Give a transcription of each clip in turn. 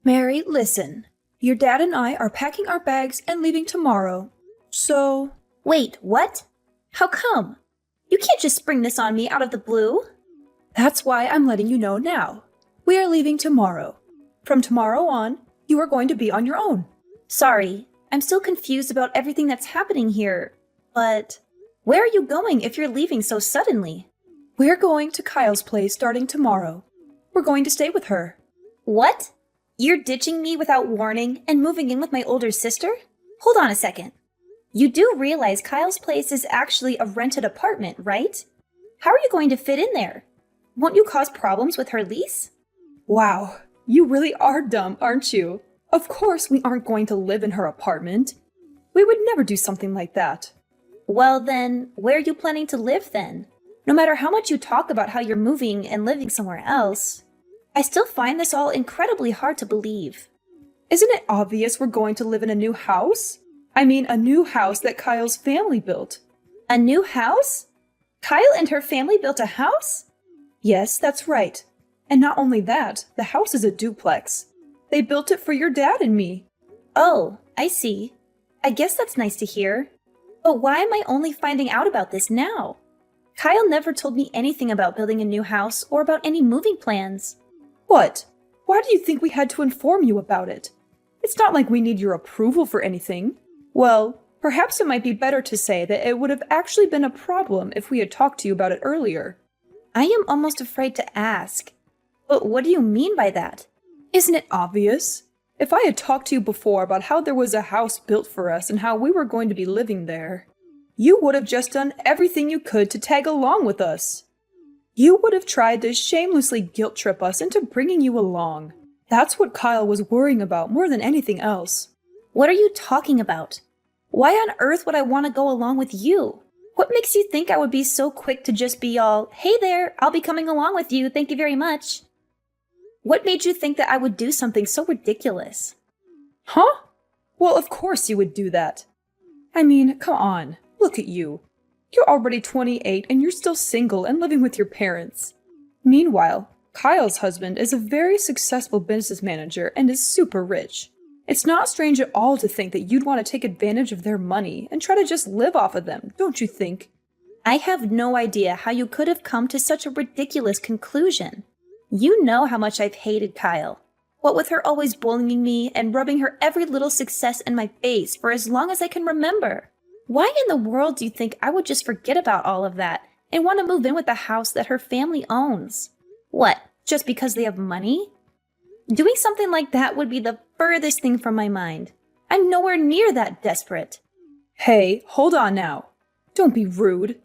Mary, listen. Your dad and I are packing our bags and leaving tomorrow. So, Wait, what? How come? You can't just spring this on me out of the blue. that's why I'm letting you know now. We are leaving tomorrow. From tomorrow on, you are going to be on your own. Sorry, I'm still confused about everything that's happening here. But where are you going if you're leaving so suddenly? We're going to Kyle's place starting tomorrow. We're going to stay with her. What? You're ditching me without warning and moving in with my older sister? Hold on a second. You do realize Kyle's place is actually a rented apartment, right? How are you going to fit in there? Won't you cause problems with her lease? Wow, you really are dumb, aren't you? Of course we aren't going to live in her apartment. We would never do something like that. Well then, where are you planning to live then? No matter how much you talk about how you're moving and living somewhere else, I still find this all incredibly hard to believe. Isn't it obvious we're going to live in a new house? I mean, a new house that Kyle's family built. A new house? Kyle and her family built a house? Yes, that's right. And not only that, the house is a duplex. They built it for your dad and me. Oh, I see. I guess that's nice to hear. But why am I only finding out about this now? Kyle never told me anything about building a new house or about any moving plans. What? Why do you think we had to inform you about it? It's not like we need your approval for anything. Well, perhaps it might be better to say that it would have actually been a problem if we had talked to you about it earlier. I am almost afraid to ask. But what do you mean by that? Isn't it obvious? If I had talked to you before about how there was a house built for us and how we were going to be living there, you would have just done everything you could to tag along with us. You would have tried to shamelessly guilt trip us into bringing you along. That's what Kyle was worrying about more than anything else. What are you talking about? Why on earth would I want to go along with you? What makes you think I would be so quick to just be all, hey there, I'll be coming along with you, thank you very much? What made you think that I would do something so ridiculous? Huh? Well, of course you would do that. I mean, come on, look at you. You're already 28 and you're still single and living with your parents. Meanwhile, Kyle's husband is a very successful business manager and is super rich. It's not strange at all to think that you'd want to take advantage of their money and try to just live off of them, don't you think? I have no idea how you could have come to such a ridiculous conclusion. You know how much I've hated Kyle. What with her always bullying me and rubbing her every little success in my face for as long as I can remember. Why in the world do you think I would just forget about all of that and want to move in with a house that her family owns? What, just because they have money? Doing something like that would be the furthest thing from my mind. I'm nowhere near that desperate. Hey, hold on now. Don't be rude.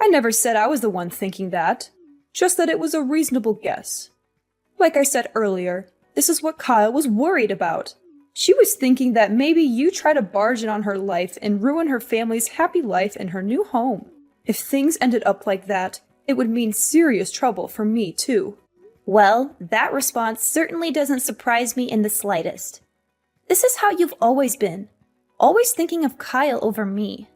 I never said I was the one thinking that. Just that it was a reasonable guess. Like I said earlier, this is what Kyle was worried about. She was thinking that maybe you try to barge in on her life and ruin her family's happy life in her new home. If things ended up like that, it would mean serious trouble for me too. Well, that response certainly doesn't surprise me in the slightest. This is how you've always been, always thinking of Kyle over me.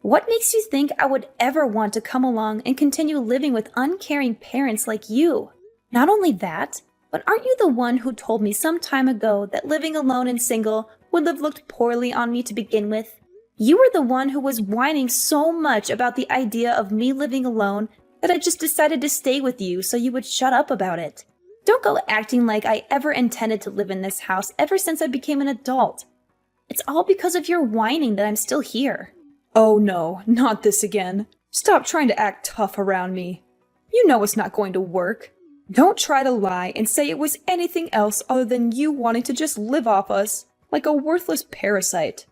What makes you think I would ever want to come along and continue living with uncaring parents like you? Not only that, but aren't you the one who told me some time ago that living alone and single would have looked poorly on me to begin with? You were the one who was whining so much about the idea of me living alone that I just decided to stay with you so you would shut up about it. Don't go acting like I ever intended to live in this house ever since I became an adult. It's all because of your whining that I'm still here. Oh no, not this again. Stop trying to act tough around me. You know it's not going to work. Don't try to lie and say it was anything else other than you wanting to just live off us like a worthless parasite.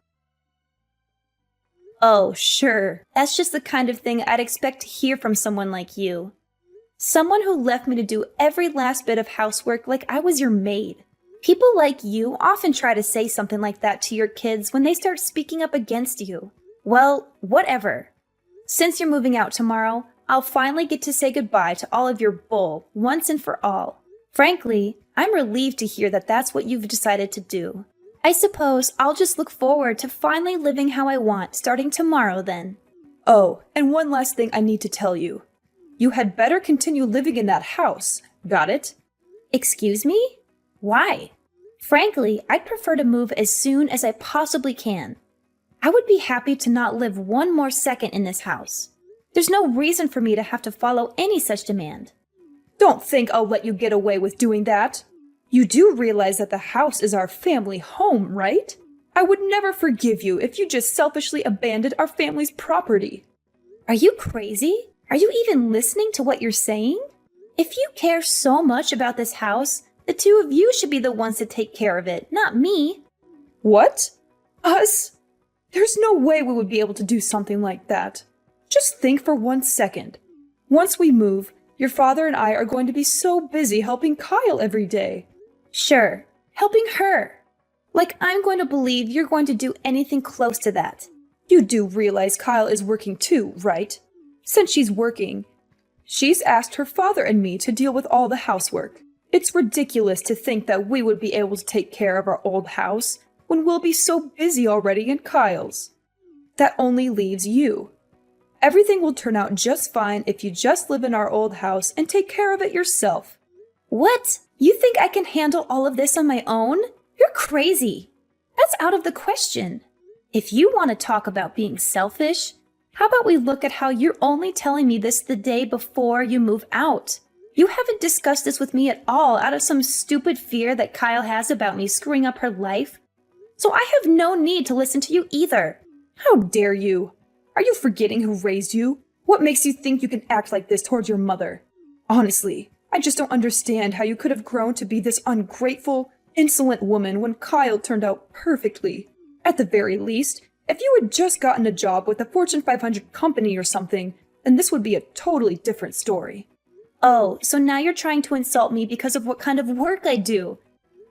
Oh, sure. That's just the kind of thing I'd expect to hear from someone like you. Someone who left me to do every last bit of housework like I was your maid. People like you often try to say something like that to your kids when they start speaking up against you. Well, whatever. Since you're moving out tomorrow, I'll finally get to say goodbye to all of your bull once and for all. Frankly, I'm relieved to hear that that's what you've decided to do. I suppose I'll just look forward to finally living how I want starting tomorrow then. Oh, and one last thing I need to tell you. You had better continue living in that house. Got it? Excuse me? Why? Frankly, I'd prefer to move as soon as I possibly can. I would be happy to not live one more second in this house. There's no reason for me to have to follow any such demand. Don't think I'll let you get away with doing that. You do realize that the house is our family home, right? I would never forgive you if you just selfishly abandoned our family's property. Are you crazy? Are you even listening to what you're saying? If you care so much about this house, the two of you should be the ones to take care of it, not me. What? Us? There's no way we would be able to do something like that. Just think for 1 second. Once we move, your father and I are going to be so busy helping Kyle every day. Sure, helping her. Like I'm going to believe you're going to do anything close to that. You do realize Kyle is working too, right? Since she's working, she's asked her father and me to deal with all the housework. It's ridiculous to think that we would be able to take care of our old house when we'll be so busy already in Kyle's. That only leaves you. Everything will turn out just fine if you just live in our old house and take care of it yourself. What? You think I can handle all of this on my own? You're crazy. That's out of the question. If you want to talk about being selfish, how about we look at how you're only telling me this the day before you move out? You haven't discussed this with me at all out of some stupid fear that Kyle has about me screwing up her life. So I have no need to listen to you either. How dare you? Are you forgetting who raised you? What makes you think you can act like this towards your mother? Honestly, I just don't understand how you could have grown to be this ungrateful, insolent woman when Kyle turned out perfectly. At the very least, if you had just gotten a job with a Fortune 500 company or something, then this would be a totally different story. Oh, so now you're trying to insult me because of what kind of work I do.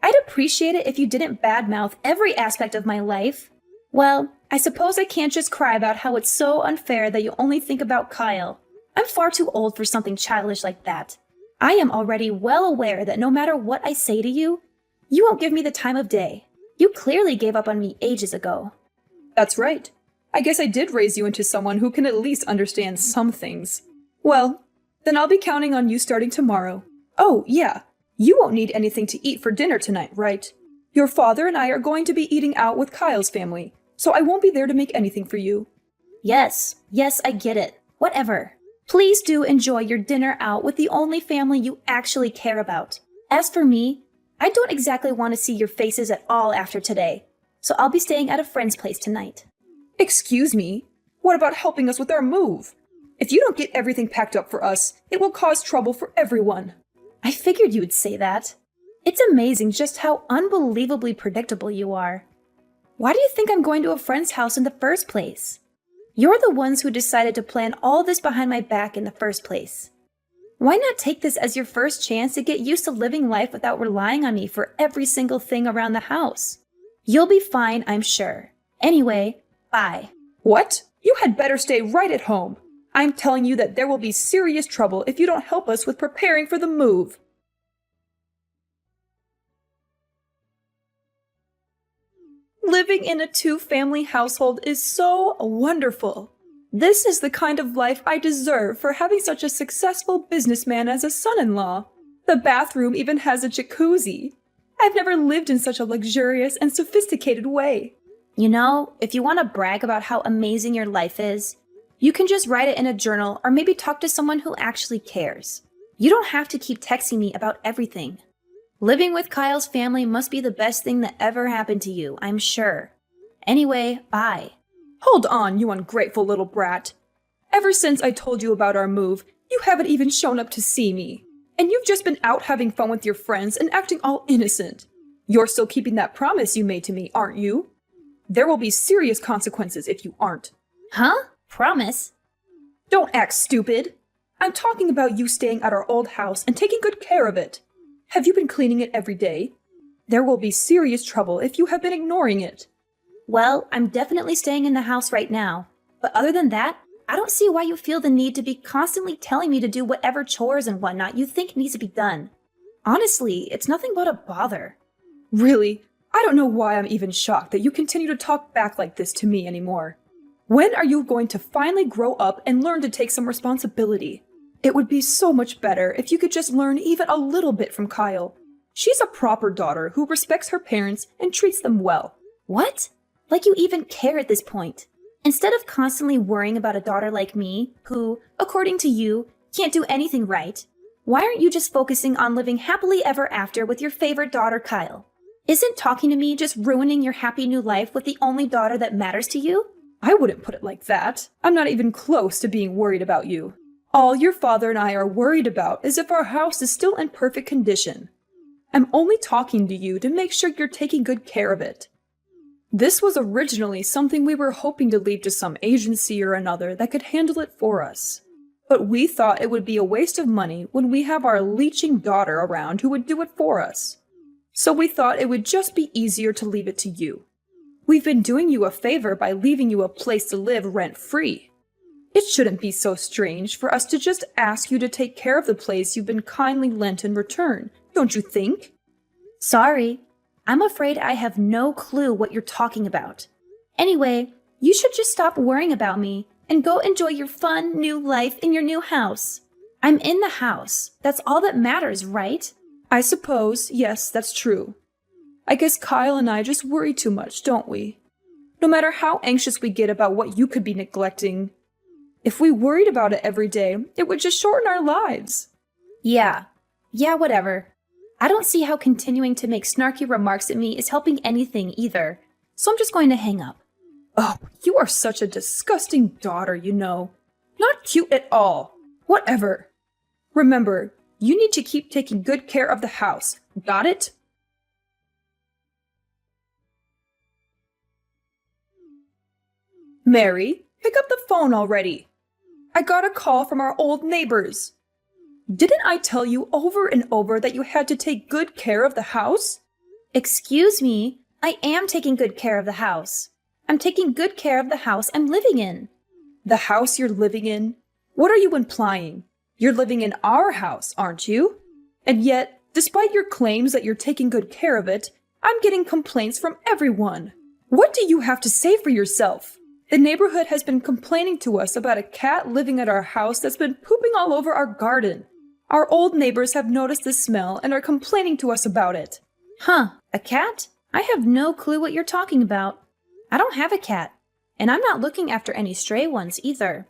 I'd appreciate it if you didn't badmouth every aspect of my life. Well, I suppose I can't just cry about how it's so unfair that you only think about Kyle. I'm far too old for something childish like that. I am already well aware that no matter what I say to you, you won't give me the time of day. You clearly gave up on me ages ago. That's right. I guess I did raise you into someone who can at least understand some things. Well, then I'll be counting on you starting tomorrow. Oh, yeah. You won't need anything to eat for dinner tonight, right? Your father and I are going to be eating out with Kyle's family, so I won't be there to make anything for you. Yes, I get it. Whatever. Please do enjoy your dinner out with the only family you actually care about. As for me, I don't exactly want to see your faces at all after today, so I'll be staying at a friend's place tonight. Excuse me? What about helping us with our move? If you don't get everything packed up for us, it will cause trouble for everyone. I figured you would say that. It's amazing just how unbelievably predictable you are. Why do you think I'm going to a friend's house in the first place? You're the ones who decided to plan all this behind my back in the first place. Why not take this as your first chance to get used to living life without relying on me for every single thing around the house? You'll be fine, I'm sure. Anyway, bye. What? You had better stay right at home. I'm telling you that there will be serious trouble if you don't help us with preparing for the move. Living in a two-family household is so wonderful. This is the kind of life I deserve for having such a successful businessman as a son-in-law. The bathroom even has a jacuzzi. I've never lived in such a luxurious and sophisticated way. You know, if you want to brag about how amazing your life is, you can just write it in a journal or maybe talk to someone who actually cares. You don't have to keep texting me about everything. Living with Kyle's family must be the best thing that ever happened to you, I'm sure. Anyway, bye. Hold on, you ungrateful little brat. Ever since I told you about our move, you haven't even shown up to see me. And you've just been out having fun with your friends and acting all innocent. You're still keeping that promise you made to me, aren't you? There will be serious consequences if you aren't. Huh? Promise? Don't act stupid. I'm talking about you staying at our old house and taking good care of it. Have you been cleaning it every day? There will be serious trouble if you have been ignoring it. Well, I'm definitely staying in the house right now. But other than that, I don't see why you feel the need to be constantly telling me to do whatever chores and whatnot you think needs to be done. Honestly, it's nothing but a bother. Really? I don't know why I'm even shocked that you continue to talk back like this to me anymore. When are you going to finally grow up and learn to take some responsibility? It would be so much better if you could just learn even a little bit from Kyle. She's a proper daughter who respects her parents and treats them well. What? Like you even care at this point. Instead of constantly worrying about a daughter like me, who, according to you, can't do anything right, why aren't you just focusing on living happily ever after with your favorite daughter, Kyle? Isn't talking to me just ruining your happy new life with the only daughter that matters to you? I wouldn't put it like that. I'm not even close to being worried about you. All your father and I are worried about is if our house is still in perfect condition. I'm only talking to you to make sure you're taking good care of it. This was originally something we were hoping to leave to some agency or another that could handle it for us. But we thought it would be a waste of money when we have our leeching daughter around who would do it for us. So we thought it would just be easier to leave it to you. We've been doing you a favor by leaving you a place to live rent-free. It shouldn't be so strange for us to just ask you to take care of the place you've been kindly lent in return, don't you think? Sorry, I'm afraid I have no clue what you're talking about. Anyway, you should just stop worrying about me and go enjoy your fun new life in your new house. I'm in the house. That's all that matters, right? I suppose, yes, that's true. I guess Kyle and I just worry too much, don't we? No matter how anxious we get about what you could be neglecting, if we worried about it every day, it would just shorten our lives. Yeah, whatever. I don't see how continuing to make snarky remarks at me is helping anything either, so I'm just going to hang up. Oh, you are such a disgusting daughter, you know. Not cute at all. Whatever. Remember, you need to keep taking good care of the house. Got it? Mary, pick up the phone already. I got a call from our old neighbors. Didn't I tell you over and over that you had to take good care of the house? Excuse me, I am taking good care of the house. I'm taking good care of the house I'm living in. The house you're living in? What are you implying? You're living in our house, aren't you? And yet, despite your claims that you're taking good care of it, I'm getting complaints from everyone. What do you have to say for yourself? The neighborhood has been complaining to us about a cat living at our house that's been pooping all over our garden. Our old neighbors have noticed the smell and are complaining to us about it. Huh, a cat? I have no clue what you're talking about. I don't have a cat, and I'm not looking after any stray ones either.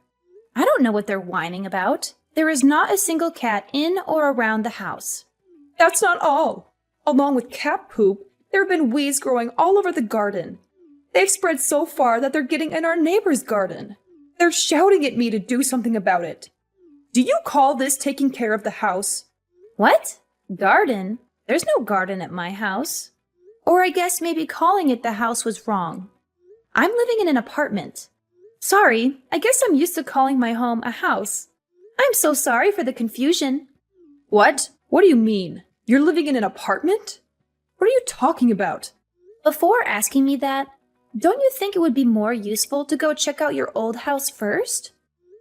I don't know what they're whining about. There is not a single cat in or around the house. That's not all. Along with cat poop, there have been weeds growing all over the garden. They've spread so far that they're getting in our neighbor's garden. They're shouting at me to do something about it. Do you call this taking care of the house? What? Garden? There's no garden at my house. Or I guess maybe calling it the house was wrong. I'm living in an apartment. Sorry, I guess I'm used to calling my home a house. I'm so sorry for the confusion. What? What do you mean? You're living in an apartment? What are you talking about? Before asking me that, don't you think it would be more useful to go check out your old house first?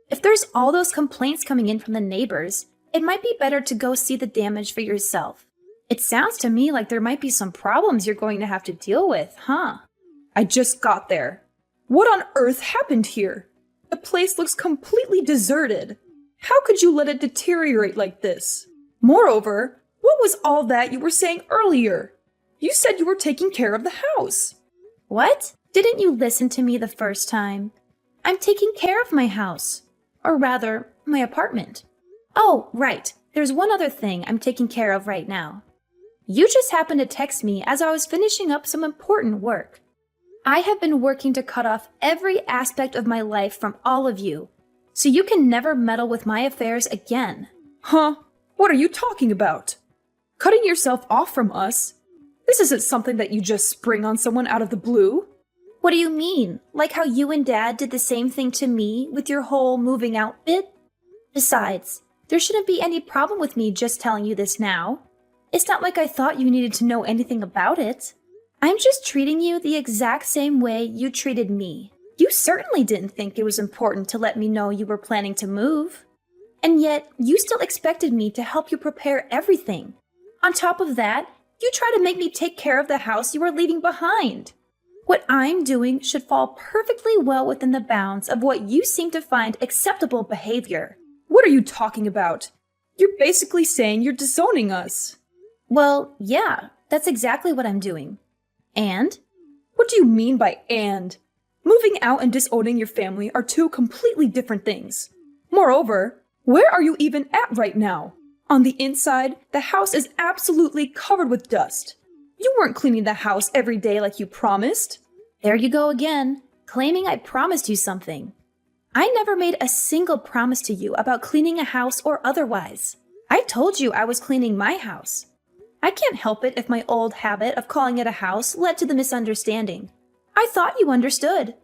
If there's all those complaints coming in from the neighbors, it might be better to go see the damage for yourself. It sounds to me like there might be some problems you're going to have to deal with, huh? I just got there. What on earth happened here? The place looks completely deserted. How could you let it deteriorate like this? Moreover, what was all that you were saying earlier? You said you were taking care of the house. What? Didn't you listen to me the first time? I'm taking care of my house. Or rather, my apartment. Oh, right. There's one other thing I'm taking care of right now. You just happened to text me as I was finishing up some important work. I have been working to cut off every aspect of my life from all of you, so you can never meddle with my affairs again. Huh? What are you talking about? Cutting yourself off from us? This isn't something that you just spring on someone out of the blue. What do you mean? Like how you and Dad did the same thing to me with your whole moving out bit? Besides, there shouldn't be any problem with me just telling you this now. It's not like I thought you needed to know anything about it. I'm just treating you the exact same way you treated me. You certainly didn't think it was important to let me know you were planning to move. And yet, you still expected me to help you prepare everything. On top of that, you try to make me take care of the house you are leaving behind. What I'm doing should fall perfectly well within the bounds of what you seem to find acceptable behavior. What are you talking about? You're basically saying you're disowning us. Well, yeah, that's exactly what I'm doing. And? What do you mean by and? Moving out and disowning your family are two completely different things. Moreover, where are you even at right now? On the inside, the house is absolutely covered with dust. You weren't cleaning the house every day like you promised. There you go again, claiming I promised you something. I never made a single promise to you about cleaning a house or otherwise. I told you I was cleaning my house. I can't help it if my old habit of calling it a house led to the misunderstanding. I thought you understood.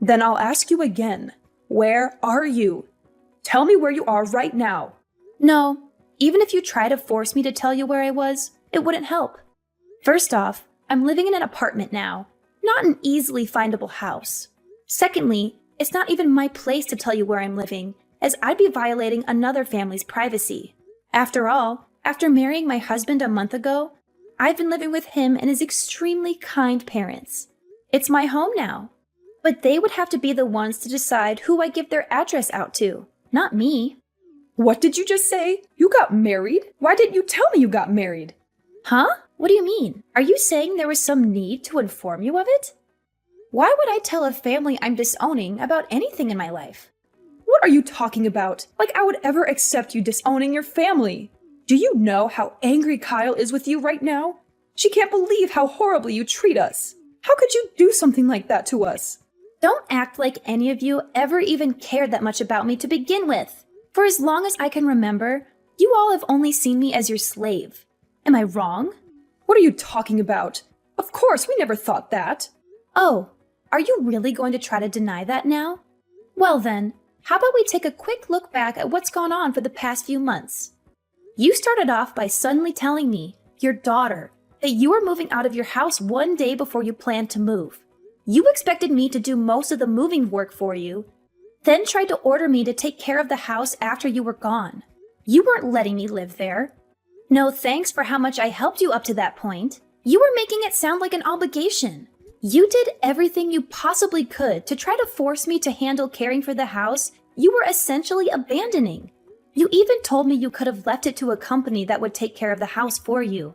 Then I'll ask you again. Where are you? Tell me where you are right now. No, even if you try to force me to tell you where I was, it wouldn't help. First off, I'm living in an apartment now, not an easily findable house. Secondly, it's not even my place to tell you where I'm living, as I'd be violating another family's privacy. After all, after marrying my husband a month ago, I've been living with him and his extremely kind parents. It's my home now. But they would have to be the ones to decide who I give their address out to, not me. What did you just say? You got married? Why didn't you tell me you got married? Huh? What do you mean? Are you saying there was some need to inform you of it? Why would I tell a family I'm disowning about anything in my life? What are you talking about? Like I would ever accept you disowning your family. Do you know how angry Kyle is with you right now? She can't believe how horribly you treat us. How could you do something like that to us? Don't act like any of you ever even cared that much about me to begin with. For as long as I can remember, you all have only seen me as your slave. Am I wrong? What are you talking about? Of course, we never thought that. Oh, are you really going to try to deny that now? Well then, how about we take a quick look back at what's gone on for the past few months? You started off by suddenly telling me, your daughter, that you were moving out of your house one day before you planned to move. You expected me to do most of the moving work for you, then tried to order me to take care of the house after you were gone. You weren't letting me live there. No thanks for how much I helped you up to that point. You were making it sound like an obligation. You did everything you possibly could to try to force me to handle caring for the house you were essentially abandoning. You even told me you could have left it to a company that would take care of the house for you.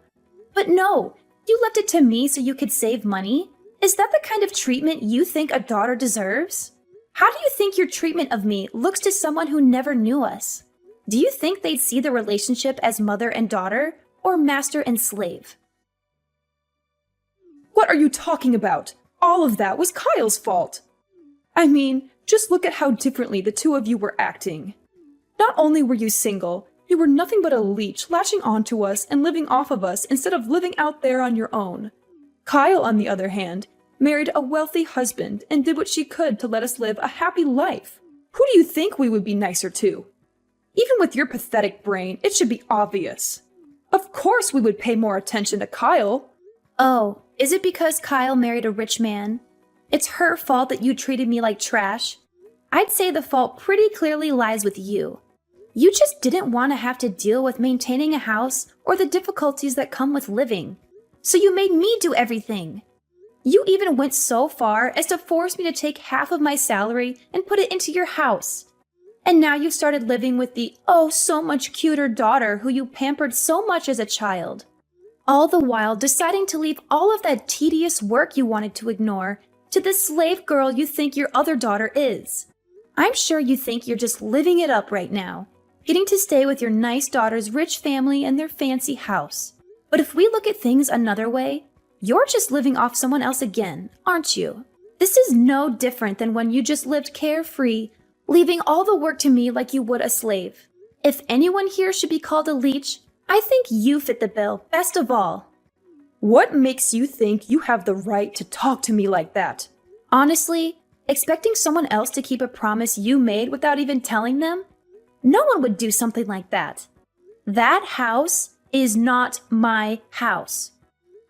But no, you left it to me so you could save money. Is that the kind of treatment you think a daughter deserves? How do you think your treatment of me looks to someone who never knew us? Do you think they'd see the relationship as mother and daughter, or master and slave? What are you talking about? All of that was Kyle's fault. I mean, just look at how differently the two of you were acting. Not only were you single, you were nothing but a leech latching onto us and living off of us instead of living out there on your own. Kyle, on the other hand, married a wealthy husband and did what she could to let us live a happy life. Who do you think we would be nicer to? Even with your pathetic brain, it should be obvious. Of course we would pay more attention to Kyle. Oh, is it because Kyle married a rich man? It's her fault that you treated me like trash. I'd say the fault pretty clearly lies with you. You just didn't want to have to deal with maintaining a house or the difficulties that come with living. So you made me do everything. You even went so far as to force me to take half of my salary and put it into your house. And now you've started living with the oh so much cuter daughter who you pampered so much as a child. All the while deciding to leave all of that tedious work you wanted to ignore to the slave girl you think your other daughter is. I'm sure you think you're just living it up right now, getting to stay with your nice daughter's rich family and their fancy house. But if we look at things another way, you're just living off someone else again, aren't you? This is no different than when you just lived carefree, leaving all the work to me like you would a slave. If anyone here should be called a leech, I think you fit the bill best of all. What makes you think you have the right to talk to me like that? Honestly, expecting someone else to keep a promise you made without even telling them? No one would do something like that. That house is not my house.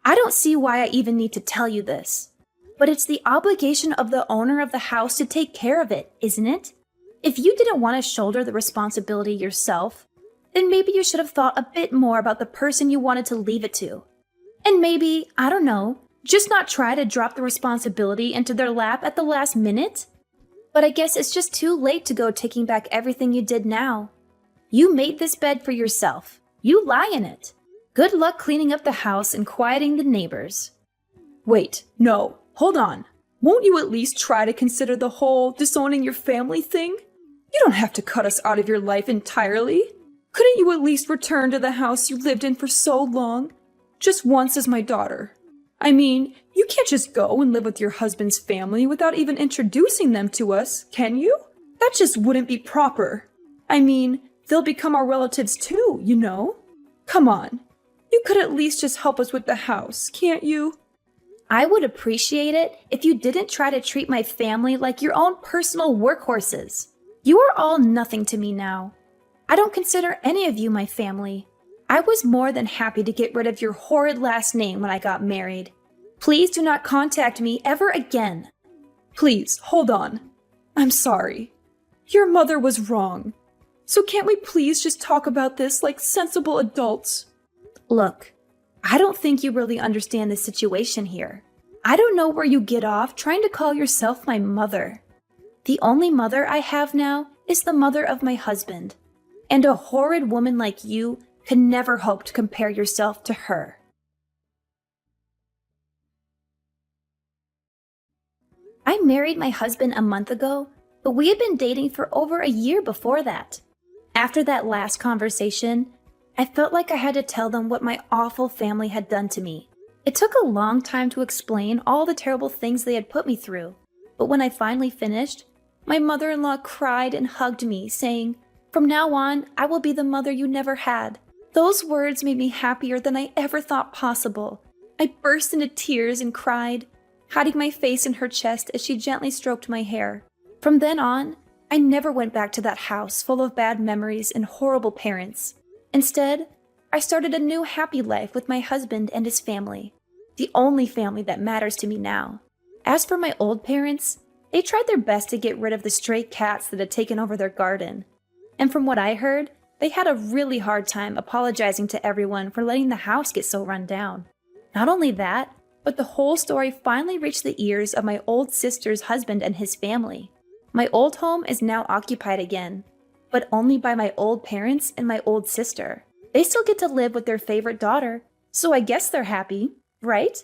I don't see why I even need to tell you this. But it's the obligation of the owner of the house to take care of it, isn't it? If you didn't want to shoulder the responsibility yourself, then maybe you should have thought a bit more about the person you wanted to leave it to. And maybe, I don't know, just not try to drop the responsibility into their lap at the last minute? But I guess it's just too late to go taking back everything you did now. You made this bed for yourself. You lie in it. Good luck cleaning up the house and quieting the neighbors. Wait, no, hold on. Won't you at least try to consider the whole disowning your family thing? You don't have to cut us out of your life entirely. Couldn't you at least return to the house you lived in for so long? Just once as my daughter. I mean, you can't just go and live with your husband's family without even introducing them to us, can you? That just wouldn't be proper. I mean, they'll become our relatives too, you know? Come on. You could at least just help us with the house, can't you? I would appreciate it if you didn't try to treat my family like your own personal workhorses. You are all nothing to me now. I don't consider any of you my family. I was more than happy to get rid of your horrid last name when I got married. Please do not contact me ever again. Please, hold on. I'm sorry. Your mother was wrong. So can't we please just talk about this like sensible adults? Look, I don't think you really understand the situation here. I don't know where you get off trying to call yourself my mother. The only mother I have now is the mother of my husband. And a horrid woman like you can never hope to compare yourself to her. I married my husband a month ago, but we had been dating for over a year before that. After that last conversation, I felt like I had to tell them what my awful family had done to me. It took a long time to explain all the terrible things they had put me through, but when I finally finished, my mother-in-law cried and hugged me, saying, "From now on, I will be the mother you never had." Those words made me happier than I ever thought possible. I burst into tears and cried, hiding my face in her chest as she gently stroked my hair. From then on, I never went back to that house full of bad memories and horrible parents. Instead, I started a new happy life with my husband and his family, the only family that matters to me now. As for my old parents, they tried their best to get rid of the stray cats that had taken over their garden. And from what I heard, they had a really hard time apologizing to everyone for letting the house get so run down. Not only that, but the whole story finally reached the ears of my old sister's husband and his family. My old home is now occupied again, but only by my old parents and my old sister. They still get to live with their favorite daughter, so I guess they're happy, right?